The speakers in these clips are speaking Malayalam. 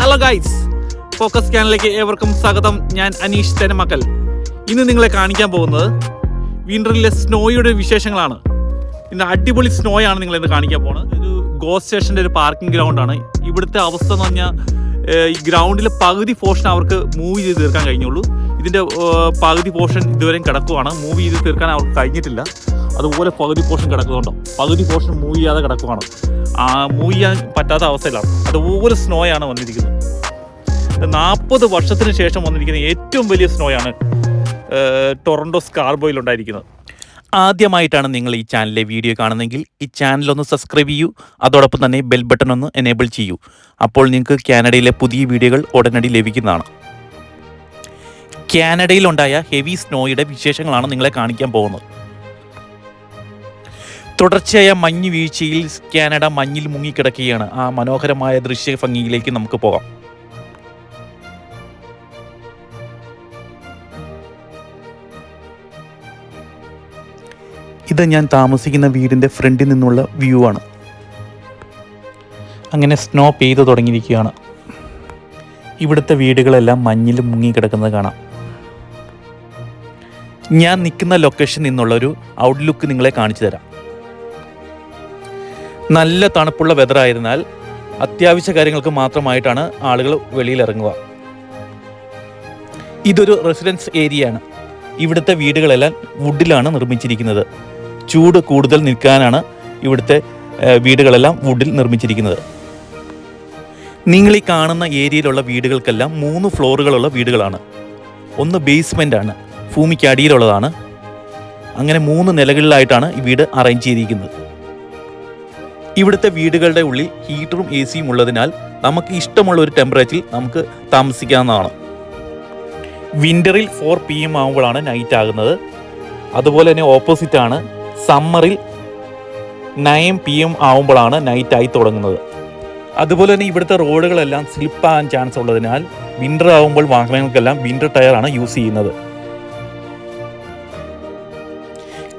ഹലോ ഗൈസ്, ഫോക്കസ് ചാനലിലേക്ക് ഏവർക്കും സ്വാഗതം. ഞാൻ അനീഷ് തെനമക്കൽ. ഇന്ന് നിങ്ങളെ കാണിക്കാൻ പോകുന്നത് വിൻ്ററിലെ സ്നോയുടെ വിശേഷങ്ങളാണ്. ഇന്ന് അടിപൊളി സ്നോയാണ് നിങ്ങളിന്ന് കാണിക്കാൻ പോകുന്നത്. ഒരു ഗോസ്റ്റ് സ്റ്റേഷൻ്റെ ഒരു പാർക്കിംഗ് ഗ്രൗണ്ടാണ്. ഇവിടുത്തെ അവസ്ഥ എന്ന് പറഞ്ഞാൽ ഈ ഗ്രൗണ്ടിലെ പകുതി പോർഷൻ അവർക്ക് മൂവ് ചെയ്ത് തീർക്കാൻ കഴിഞ്ഞുള്ളൂ. ഇതിൻ്റെ പകുതി പോർഷൻ ഇതുവരെയും കിടക്കുവാണ്. മൂവ് ചെയ്ത് തീർക്കാൻ അവർക്ക് കഴിഞ്ഞിട്ടില്ല. അതുപോലെ പകുതി പോർഷൻ കിടക്കുന്നുണ്ടോ, പകുതി പോർഷൻ മൂവ് ചെയ്യാതെ കിടക്കുവാണ്. മൂവ് ചെയ്യാൻ പറ്റാത്ത അവസ്ഥയിലാണ്. അതുപോലെ സ്നോയാണ് വന്നിരിക്കുന്നത്. 40 വർഷത്തിന് ശേഷം വന്നിരിക്കുന്ന ഏറ്റവും വലിയ സ്നോയാണ് ടൊറൻറ്റോ സ്കാർബോയിൽ ഉണ്ടായിരിക്കുന്നത്. ആദ്യമായിട്ടാണ് നിങ്ങൾ ഈ ചാനലിലെ വീഡിയോ കാണുന്നതെങ്കിൽ ഈ ചാനലൊന്ന് സബ്സ്ക്രൈബ് ചെയ്യൂ. അതോടൊപ്പം തന്നെ ബെൽ ബട്ടൺ ഒന്ന് എനേബിൾ ചെയ്യൂ. അപ്പോൾ നിങ്ങൾക്ക് കാനഡയിലെ പുതിയ വീഡിയോകൾ ഉടനടി ലഭിക്കുന്നതാണ്. കാനഡയിലുണ്ടായ ഹെവി സ്നോയുടെ വിശേഷങ്ങളാണ് നിങ്ങളെ കാണിക്കാൻ പോകുന്നത്. തുടർച്ചയായ മഞ്ഞ് വീഴ്ചയിൽ കാനഡ മഞ്ഞിൽ മുങ്ങിക്കിടക്കുകയാണ്. ആ മനോഹരമായ ദൃശ്യ ഭംഗിയിലേക്ക് നമുക്ക് പോകാം. ഇത് ഞാൻ താമസിക്കുന്ന വീടിൻ്റെ ഫ്രണ്ടിൽ നിന്നുള്ള വ്യൂ ആണ്. അങ്ങനെ സ്നോ പെയ്തു തുടങ്ങിയിരിക്കുകയാണ്. ഇവിടുത്തെ വീടുകളെല്ലാം മഞ്ഞിൽ മുങ്ങിക്കിടക്കുന്നത് കാണാം. ഞാൻ നിൽക്കുന്ന ലൊക്കേഷനിൽ നിന്നുള്ളൊരു ഔട്ട്ലുക്ക് നിങ്ങളെ കാണിച്ചു തരാം. നല്ല തണുപ്പുള്ള വെതർ ആയതിനാൽ അത്യാവശ്യ കാര്യങ്ങൾക്ക് മാത്രമായിട്ടാണ് ആളുകൾ വെളിയിലിറങ്ങുക. ഇതൊരു റെസിഡൻസ് ഏരിയയാണ്. ഇവിടുത്തെ വീടുകളെല്ലാം വുഡിലാണ് നിർമ്മിച്ചിരിക്കുന്നത്. ചൂട് കൂടുതൽ നിൽക്കാനാണ് ഇവിടുത്തെ വീടുകളെല്ലാം വുഡിൽ നിർമ്മിച്ചിരിക്കുന്നത്. നിങ്ങൾ ഈ കാണുന്ന ഏരിയയിലുള്ള വീടുകൾക്കെല്ലാം 3 ഫ്ലോറുകളുള്ള വീടുകളാണ്. ഒന്ന് ബേസ്മെൻ്റ് ആണ്, ഭൂമിക്ക് അടിയിലുള്ളതാണ്. അങ്ങനെ 3 നിലകളിലായിട്ടാണ് ഈ വീട് അറേഞ്ച് ചെയ്തിരിക്കുന്നത്. ഇവിടുത്തെ വീടുകളുടെ ഉള്ളിൽ ഹീറ്ററും എ സിയും ഉള്ളതിനാൽ നമുക്ക് ഇഷ്ടമുള്ള ഒരു ടെമ്പറേച്ചറിൽ നമുക്ക് താമസിക്കാവുന്നതാണ്. വിൻ്ററിൽ 4 PM ആകുമ്പോഴാണ് നൈറ്റ് ആകുന്നത്. അതുപോലെ തന്നെ ഓപ്പോസിറ്റാണ് സമ്മറിൽ 9 PM ആകുമ്പോഴാണ് നൈറ്റായി തുടങ്ങുന്നത്. അതുപോലെ തന്നെ ഇവിടുത്തെ റോഡുകളെല്ലാം സ്ലിപ്പാകാൻ ചാൻസ് ഉള്ളതിനാൽ വിൻ്റർ ആകുമ്പോൾ വാഹനങ്ങൾക്കെല്ലാം വിൻ്റർ ടയറാണ് യൂസ് ചെയ്യുന്നത്.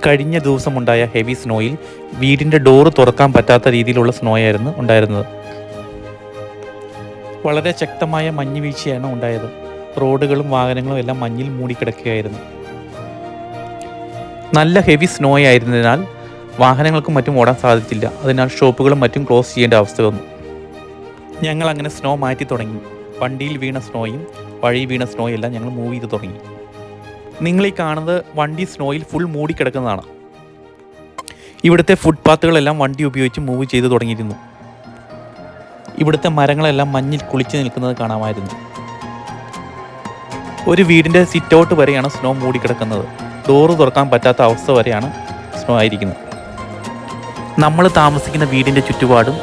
കഴിഞ്ഞ ദിവസം ഉണ്ടായ ഹെവി സ്നോയിൽ വീടിൻ്റെ ഡോറ് തുറക്കാൻ പറ്റാത്ത രീതിയിലുള്ള സ്നോയായിരുന്നു ഉണ്ടായിരുന്നത്. വളരെ ശക്തമായ മഞ്ഞ് വീഴ്ചയാണ് ഉണ്ടായത്. റോഡുകളും വാഹനങ്ങളും എല്ലാം മഞ്ഞിൽ മൂടിക്കിടക്കുകയായിരുന്നു. നല്ല ഹെവി സ്നോ ആയിരുന്നതിനാൽ വാഹനങ്ങൾക്കും മറ്റും ഓടാൻ സാധിച്ചില്ല. അതിനാൽ ഷോപ്പുകളും മറ്റും ക്ലോസ് ചെയ്യേണ്ട അവസ്ഥ വന്നു. ഞങ്ങൾ അങ്ങനെ സ്നോ മാറ്റി തുടങ്ങി. വണ്ടിയിൽ വീണ സ്നോയും വഴി വീണ സ്നോയും എല്ലാം ഞങ്ങൾ മൂവ് ചെയ്ത് തുടങ്ങി. നിങ്ങൾ ഈ കാണുന്നത് വണ്ടി സ്നോയിൽ ഫുൾ മൂടിക്കിടക്കുന്നതാണ്. ഇവിടുത്തെ ഫുട്പാത്തുകളെല്ലാം വണ്ടി ഉപയോഗിച്ച് മൂവ് ചെയ്ത് തുടങ്ങിയിരുന്നു. ഇവിടുത്തെ മരങ്ങളെല്ലാം മഞ്ഞിൽ കുളിച്ച് നിൽക്കുന്നത് കാണാമായിരുന്നു. ഒരു വീടിൻ്റെ സിറ്റ് ഔട്ട് വരെയാണ് സ്നോ മൂടിക്കിടക്കുന്നത്. ഡോറ് തുറക്കാൻ പറ്റാത്ത അവസ്ഥ വരെയാണ് സ്നോ ആയിരിക്കുന്നത്. നമ്മൾ താമസിക്കുന്ന വീടിൻ്റെ ചുറ്റുപാടും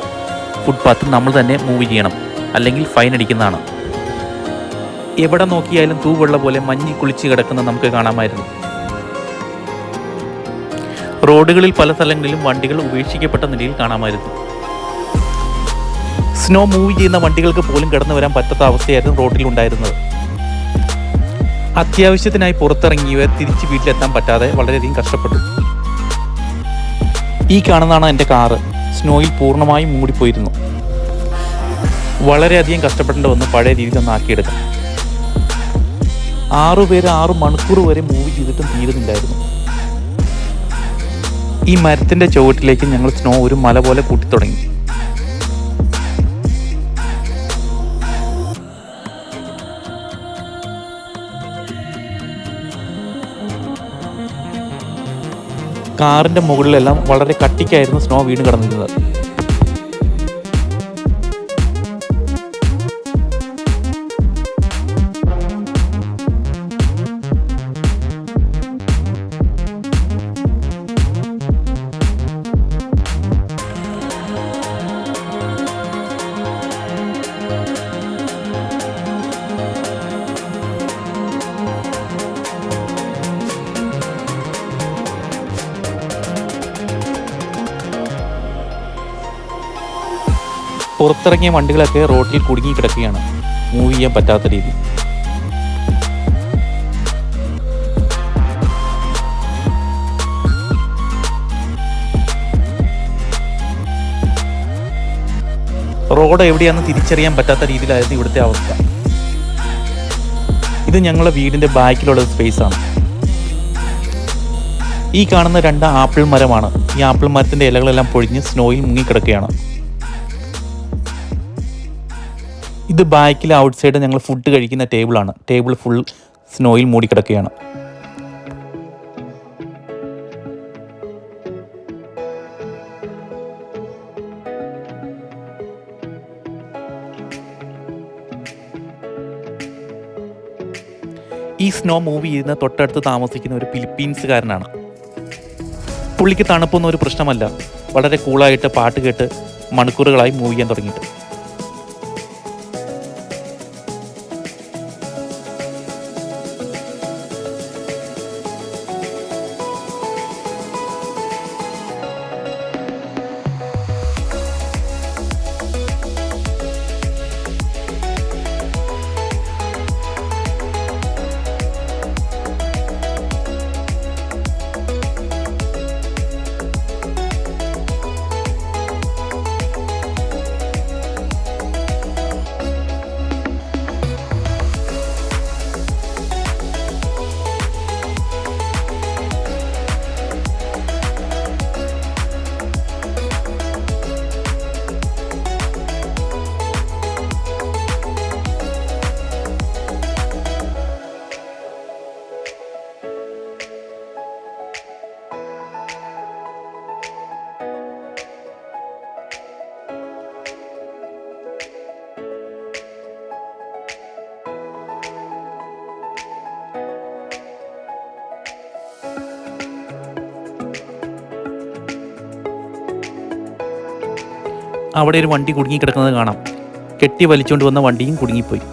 ഫുട്പാത്തും നമ്മൾ തന്നെ മൂവ് ചെയ്യണം, അല്ലെങ്കിൽ ഫൈൻ അടിക്കുന്നതാണ്. എവിടെ നോക്കിയാലും തൂവെള്ള പോലെ മഞ്ഞിൽ കുളിച്ച് കിടക്കുന്നത് നമുക്ക് കാണാമായിരുന്നു. റോഡുകളിൽ പല സ്ഥലങ്ങളിലും വണ്ടികൾ ഉപേക്ഷിക്കപ്പെട്ട നിലയിൽ കാണാമായിരുന്നു. സ്നോ മൂവ് ചെയ്യുന്ന വണ്ടികൾക്ക് പോലും കടന്നു വരാൻ പറ്റാത്ത അവസ്ഥയായിരുന്നു റോഡിൽ ഉണ്ടായിരുന്നത്. അത്യാവശ്യത്തിനായി പുറത്തിറങ്ങിയവർ തിരിച്ച് വീട്ടിലെത്താൻ പറ്റാതെ വളരെയധികം കഷ്ടപ്പെട്ടു. ഈ കാണുന്നതാണ് എൻ്റെ കാറ്. സ്നോയിൽ പൂർണ്ണമായും മൂടിപ്പോയിരുന്നു. വളരെയധികം കഷ്ടപ്പെടേണ്ടി വന്ന് പഴയ രീതിയിൽ ഒന്ന് ആക്കിയെടുക്കാം. 6 പേര് 6 മണിക്കൂർ വരെ മൂവ് ചെയ്തിട്ടും തീരുന്നില്ലായിരുന്നു. ഈ മരത്തിൻ്റെ ചുവട്ടിലേക്ക് ഞങ്ങൾ സ്നോ ഒരു മല പോലെ കൂട്ടിത്തുടങ്ങി. കാറിൻ്റെ മുകളിലെല്ലാം വളരെ കട്ടിക്കായിരുന്നു സ്നോ വീണ് കിടന്നിരുന്നത്. പുറത്തിറങ്ങിയ വണ്ടികളൊക്കെ റോഡിൽ കുടുങ്ങി കിടക്കുകയാണ്, മൂവ് ചെയ്യാൻ പറ്റാത്ത രീതി. റോഡ് എവിടെയാണെന്ന് തിരിച്ചറിയാൻ പറ്റാത്ത രീതിയിലായിരുന്നു ഇവിടുത്തെ അവസ്ഥ. ഇത് ഞങ്ങളുടെ വീടിൻ്റെ ബാക്കിലുള്ള സ്പേസാണ്. ഈ കാണുന്ന 2 ആപ്പിൾ മരമാണ്. ഈ ആപ്പിൾ മരത്തിൻ്റെ ഇലകളെല്ലാം പൊഴിഞ്ഞ് സ്നോയിൽ മുങ്ങിക്കിടക്കുകയാണ്. ഇത് ബാക്കിൽ ഔട്ട് സൈഡ് ഞങ്ങൾ ഫുഡ് കഴിക്കുന്ന ടേബിളാണ്. Table full സ്നോയിൽ മൂടിക്കിടക്കുകയാണ്. ഈ സ്നോ മൂവ് ചെയ്യുന്ന തൊട്ടടുത്ത് താമസിക്കുന്ന ഒരു ഫിലിപ്പീൻസുകാരനാണ്. പുള്ളിക്ക് തണുപ്പൊന്നും ഒരു പ്രശ്നമല്ല. വളരെ കൂളായിട്ട് പാട്ട് കേട്ട് മണിക്കൂറുകളായി മൂവ് ചെയ്യാൻ തുടങ്ങിയിട്ട്. അവിടെ ഒരു വണ്ടി കുടുങ്ങിക്കിടക്കുന്നത് കാണാം. കെട്ടി വലിച്ചുകൊണ്ട് വന്ന വണ്ടിയും കുടുങ്ങിപ്പോയി.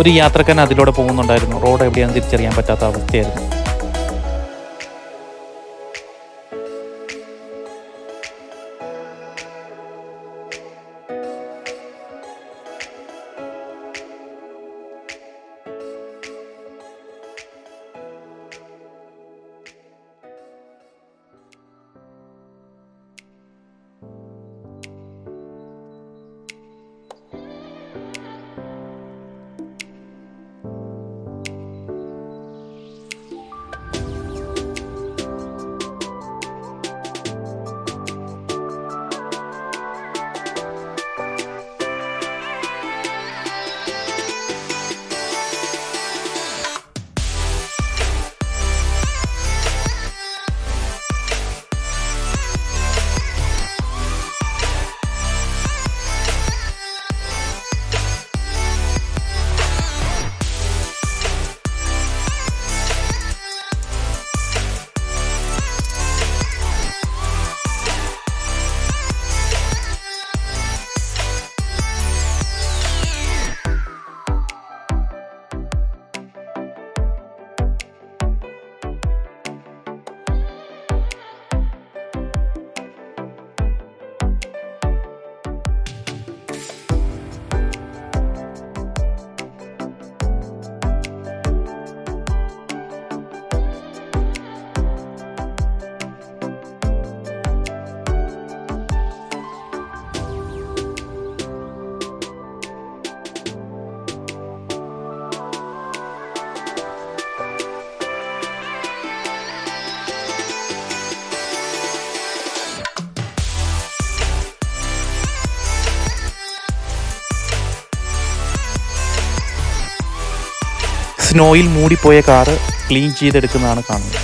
ഒരു യാത്രക്കാരൻ അതിലൂടെ പോകുന്നുണ്ടായിരുന്നു. റോഡ് എവിടെയാണെന്ന് തിരിച്ചറിയാൻ പറ്റാത്ത അവസ്ഥയായിരുന്നു. സ്നോയിൽ മൂടിപ്പോയ കാറ് ക്ലീൻ ചെയ്തെടുക്കുന്നതാണ് കാണുന്നത്.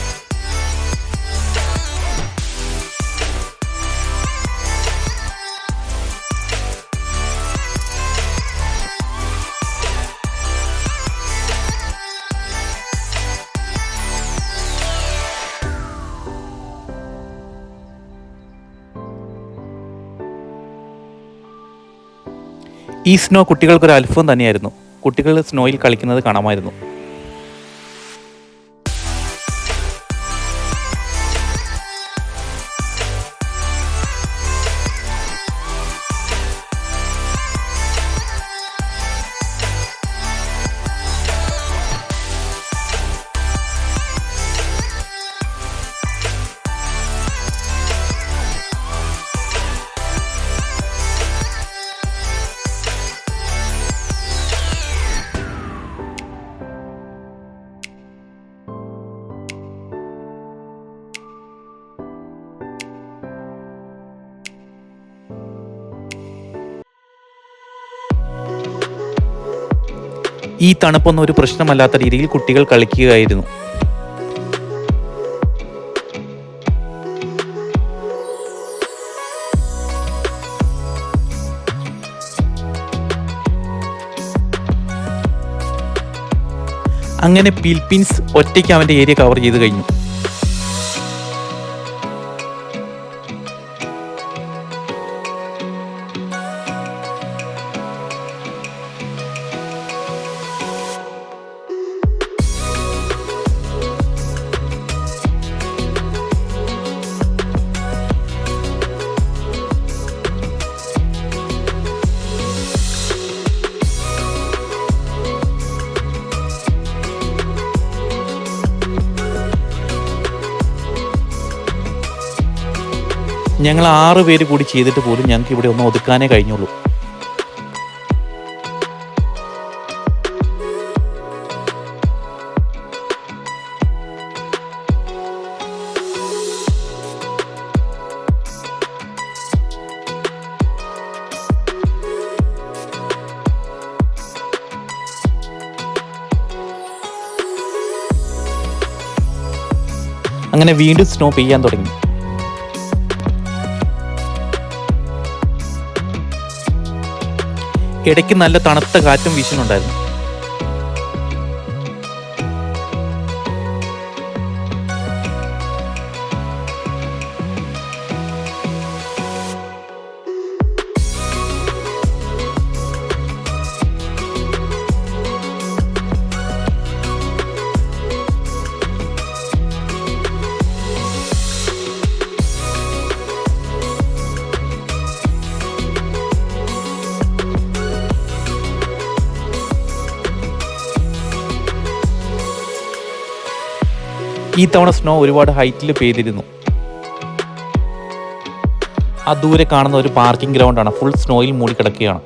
ഈ സ്നോ കുട്ടികൾക്കൊരു അത്ഭുതം തന്നെയായിരുന്നു. കുട്ടികൾ സ്നോയിൽ കളിക്കുന്നത് കാണാമായിരുന്നു. ഈ തണുപ്പൊന്നും ഒരു പ്രശ്നമല്ലാത്ത രീതിയിൽ കുട്ടികൾ കളിക്കുകയായിരുന്നു. അങ്ങനെ ഫിലിപ്പീൻസ് ഒറ്റയ്ക്ക് അവൻ്റെ ഏരിയ കവർ ചെയ്ത് കഴിഞ്ഞു. ഞങ്ങൾ 6 പേര് കൂടി ചെയ്തിട്ട് പോലും ഞങ്ങൾക്ക് ഇവിടെ ഒന്ന് ഒതുക്കാനേ കഴിഞ്ഞുള്ളൂ. അങ്ങനെ വീണ്ടും സ്നോ പെയ്യാൻ തുടങ്ങി. ഇടയ്ക്ക് നല്ല തണുത്ത കാറ്റും വീശുന്നുണ്ടായിരുന്നു. ഈ തവണ സ്നോ ഒരുപാട് ഹൈറ്റിൽ പെയ്തിരുന്നു. ആ ദൂരെ കാണുന്ന ഒരു പാർക്കിംഗ് ഗ്രൗണ്ടാണ്. ഫുൾ സ്നോയിൽ മൂടിക്കിടക്കുകയാണ്.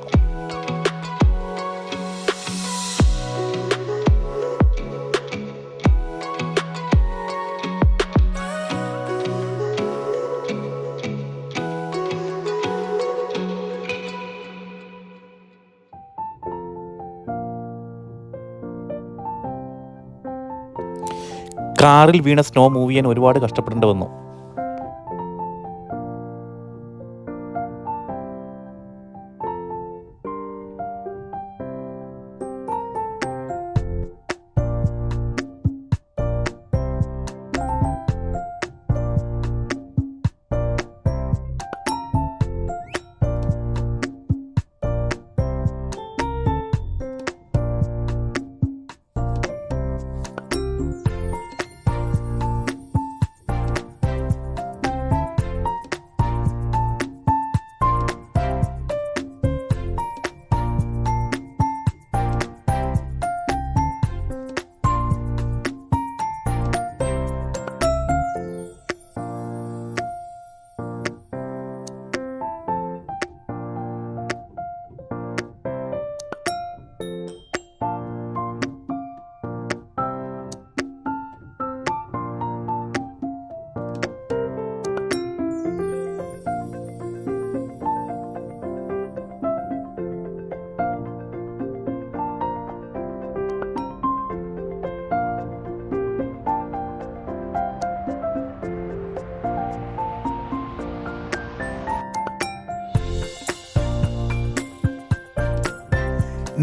കാറിൽ വീണ സ്നോ മൂവ് ചെയ്യാൻ ഒരുപാട് കഷ്ടപ്പെടേണ്ടി വന്നു.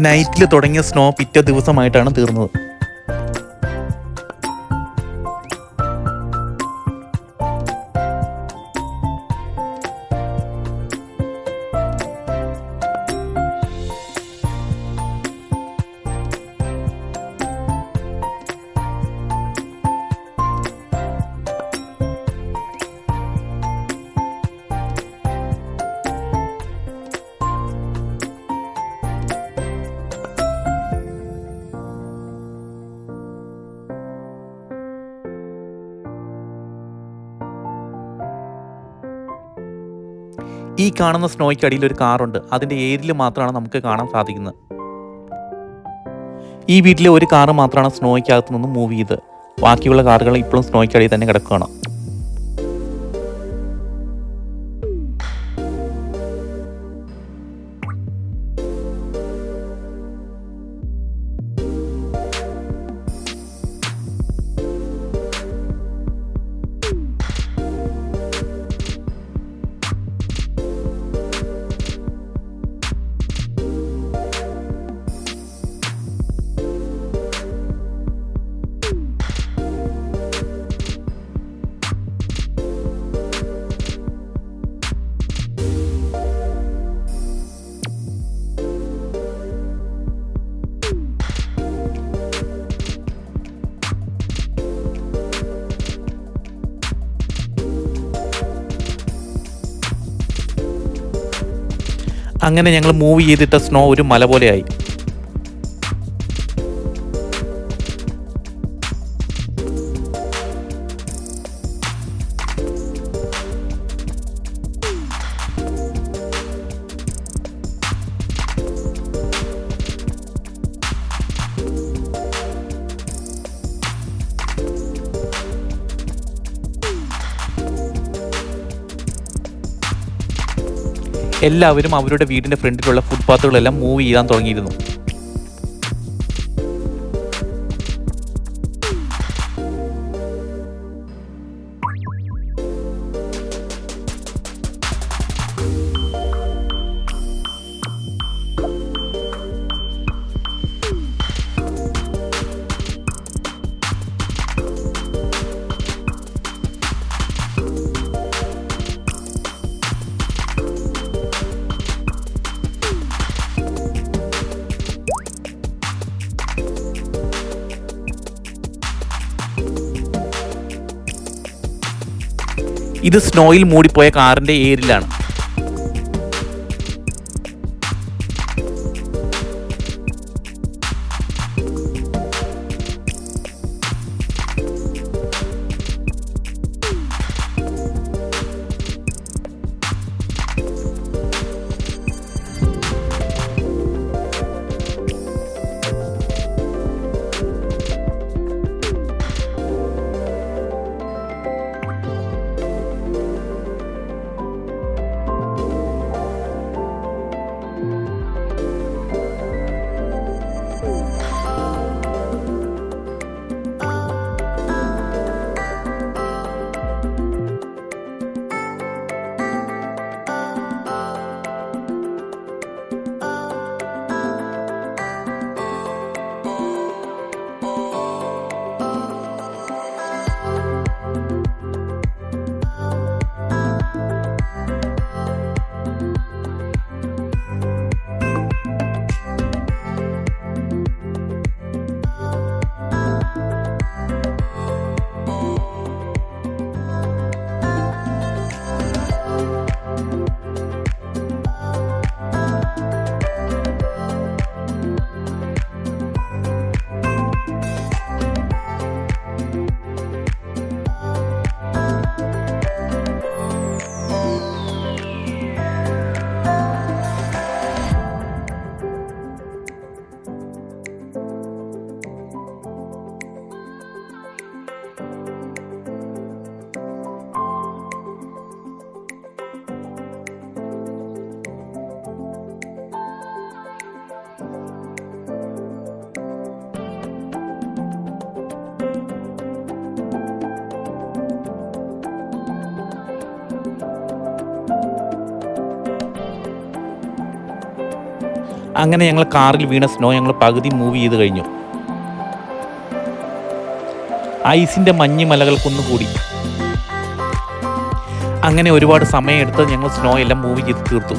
നൈറ്റിൽ തുടങ്ങിയ സ്നോ പിറ്റേ ദിവസമായിട്ടാണ് തീർന്നത്. ഈ കാണുന്ന സ്നോയ്ക്കടിയിൽ ഒരു കാറുണ്ട്. അതിൻ്റെ ഏരിയയിൽ മാത്രമാണ് നമുക്ക് കാണാൻ സാധിക്കുന്നത്. ഈ വീട്ടിലെ ഒരു കാറ് മാത്രമാണ് സ്നോയ്ക്കകത്ത് നിന്ന് മൂവ് ചെയ്ത്. ബാക്കിയുള്ള കാറുകൾ ഇപ്പോഴും സ്നോയ്ക്കടിയിൽ തന്നെ കിടക്കുകയാണ്. അങ്ങനെ ഞങ്ങൾ മൂവ് ചെയ്തിട്ട സ്നോ ഒരു മല പോലെയായി. എല്ലാവരും അവരുടെ വീടിൻ്റെ ഫ്രണ്ടിലുള്ള ഫുട്പാത്തുകളെല്ലാം മൂവ് ചെയ്യാൻ തുടങ്ങിയിരുന്നു. ഇത് സ്നോയിൽ മൂടിപ്പോയ കാറിൻ്റെ ഏരിയയിലാണ്. അങ്ങനെ ഞങ്ങൾ കാറിൽ വീണ സ്നോ ഞങ്ങൾ പകുതി മൂവ് ചെയ്ത് കഴിഞ്ഞു. ഐസിൻ്റെ മഞ്ഞ് മലകൾ കുന്നുകൂടി. അങ്ങനെ ഒരുപാട് സമയമെടുത്ത് ഞങ്ങൾ സ്നോ എല്ലാം മൂവ് ചെയ്ത് തീർത്തു.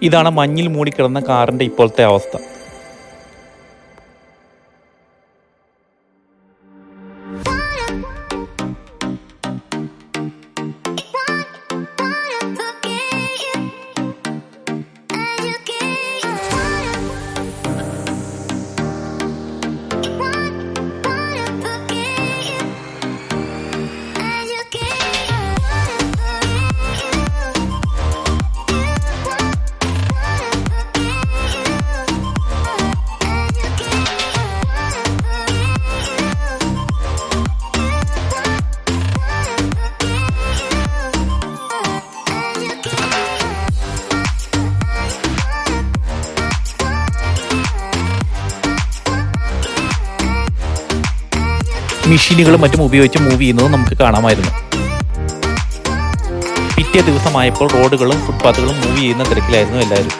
ഇതാണ് മഞ്ഞിൽ മൂടിക്കിടന്ന കാറിൻ്റെ ഇപ്പോഴത്തെ അവസ്ഥ. മെഷീനുകളും മറ്റും ഉപയോഗിച്ച് മൂവ് ചെയ്യുന്നത് നമുക്ക് കാണാമായിരുന്നു. പിറ്റേ ദിവസമായപ്പോൾ റോഡുകളും ഫുട്പാത്തുകളും മൂവ് ചെയ്യുന്ന തിരക്കിലായിരുന്നു എല്ലാവരും.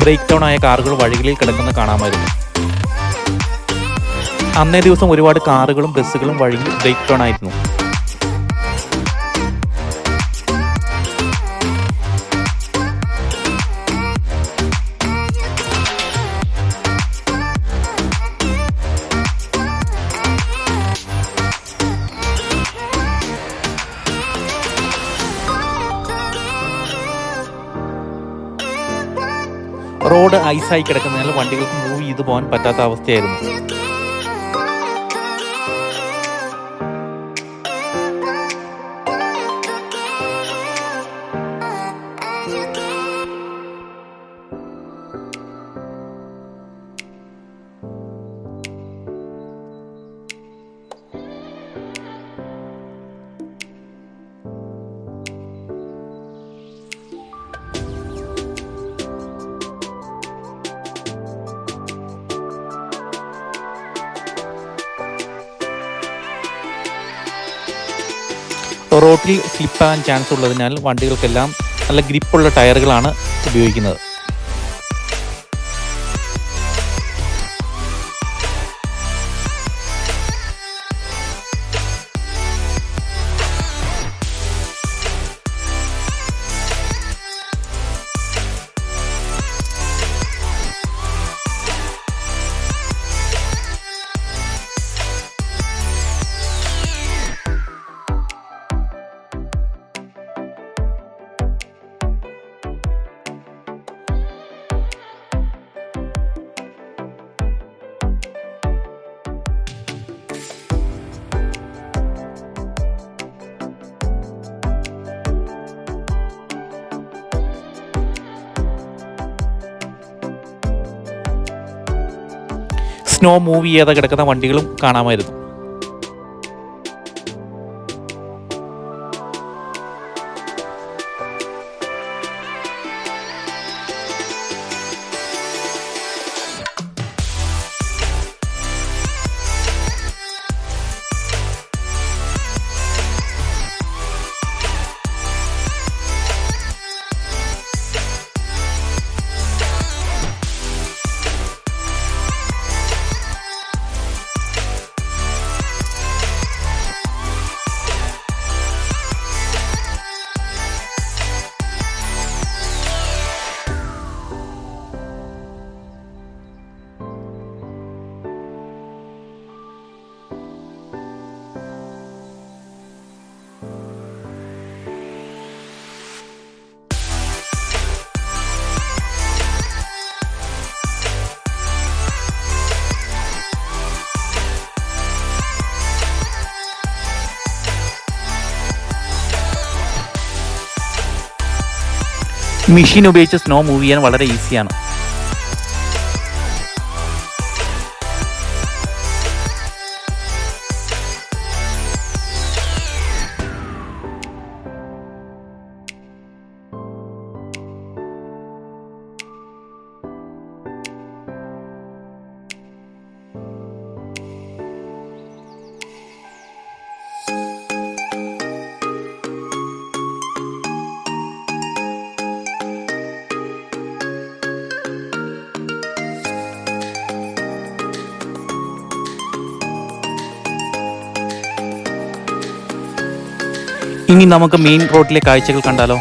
ബ്രേക്ക് ഡൗൺ ആയ കാറുകൾ വഴികളിൽ കിടക്കുന്ന കാണാമായിരുന്നു. അന്നേ ദിവസം ഒരുപാട് കാറുകളും ബസ്സുകളും വഴിയിൽ ബ്രേക്ക് ഡൗൺ ആയിരുന്നു. റോഡ് ഐസായി കിടക്കുന്നതിനാൽ വണ്ടികൾക്ക് മൂവ് ചെയ്തു പോകാൻ പറ്റാത്ത അവസ്ഥയായിരുന്നു. റോഡിൽ സ്ലിപ്പാകാൻ ചാൻസ് ഉള്ളതിനാൽ വണ്ടികൾക്കെല്ലാം നല്ല ഗ്രിപ്പുള്ള ടയറുകളാണ് ഉപയോഗിക്കുന്നത്. സ്നോ മൂവ് ചെയ്യാതെ കിടക്കുന്ന വണ്ടികളും കാണാമായിരുന്നു. മെഷീൻ ഉപയോഗിച്ച് സ്നോ മൂവ് ചെയ്യാൻ വളരെ ഈസിയാണ്. ഇനി നമുക്ക് മെയിൻ റോഡിലെ കാഴ്ചകൾ കണ്ടാലോ?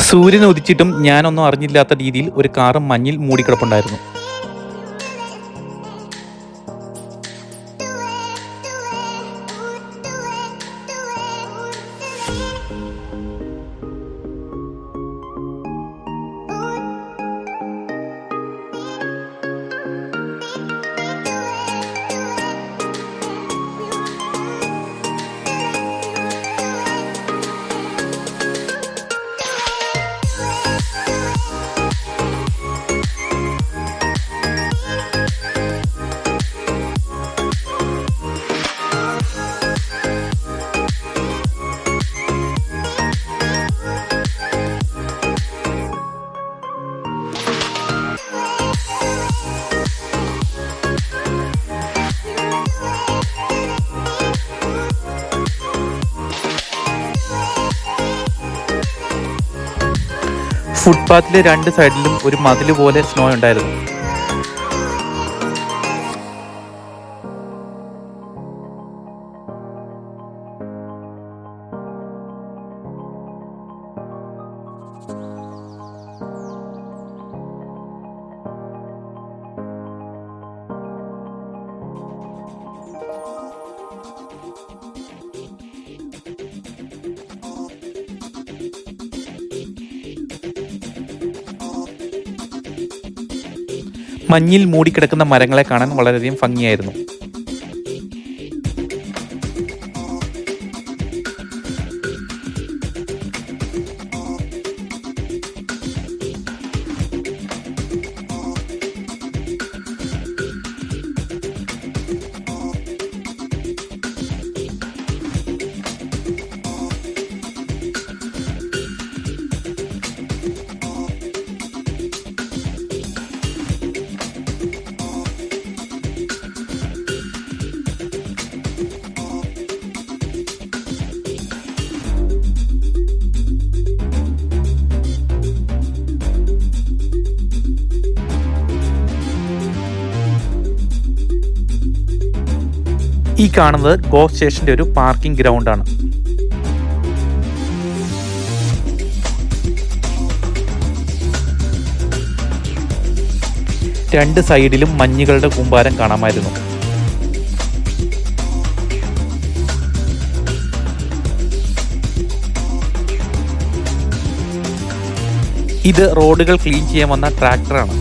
സൂര്യൻ ഉദിച്ചിട്ടും ഞാനൊന്നും അറിഞ്ഞില്ലാത്ത രീതിയിൽ ഒരു കാറ് മഞ്ഞിൽ മൂടിക്കിടപ്പുണ്ടായിരുന്നു. ഫുട്പാത്തിലെ രണ്ട് സൈഡിലും ഒരു മതില് പോലെ സ്നോ ഉണ്ടായിരുന്നു. മഞ്ഞിൽ മൂടിക്കിടക്കുന്ന മരങ്ങളെ കാണാൻ വളരെയധികം ഭംഗിയായിരുന്നു. ഈ കാണുന്നത് ഗോ സ്റ്റേഷന്റെ ഒരു പാർക്കിംഗ് ഗ്രൗണ്ടാണ്. രണ്ട് സൈഡിലും മഞ്ഞുകളുടെ കൂമ്പാരം കാണാമായിരുന്നു. ഇത് റോഡുകൾ ക്ലീൻ ചെയ്യാൻ വന്ന ട്രാക്ടറാണ്.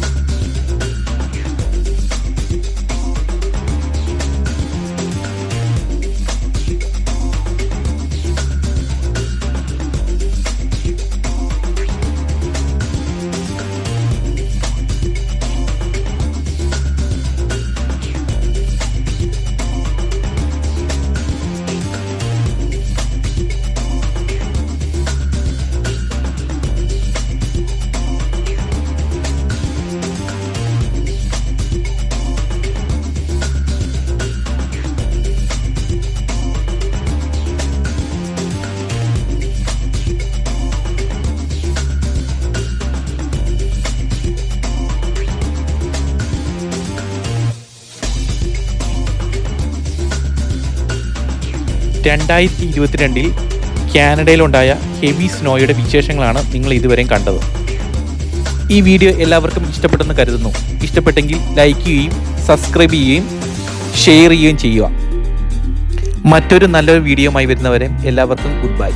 2022 കാനഡയിലുണ്ടായ ഹെവി സ്നോയുടെ വിശേഷങ്ങളാണ് നിങ്ങൾ ഇതുവരെയും കണ്ടത്. ഈ വീഡിയോ എല്ലാവർക്കും ഇഷ്ടപ്പെട്ടെന്ന് കരുതുന്നു. ഇഷ്ടപ്പെട്ടെങ്കിൽ ലൈക്ക് ചെയ്യുകയും സബ്സ്ക്രൈബ് ചെയ്യുകയും ഷെയർ ചെയ്യുകയും ചെയ്യുക. മറ്റൊരു നല്ലൊരു വീഡിയോയുമായി വരുന്നവരെ എല്ലാവർക്കും ഗുഡ് ബൈ.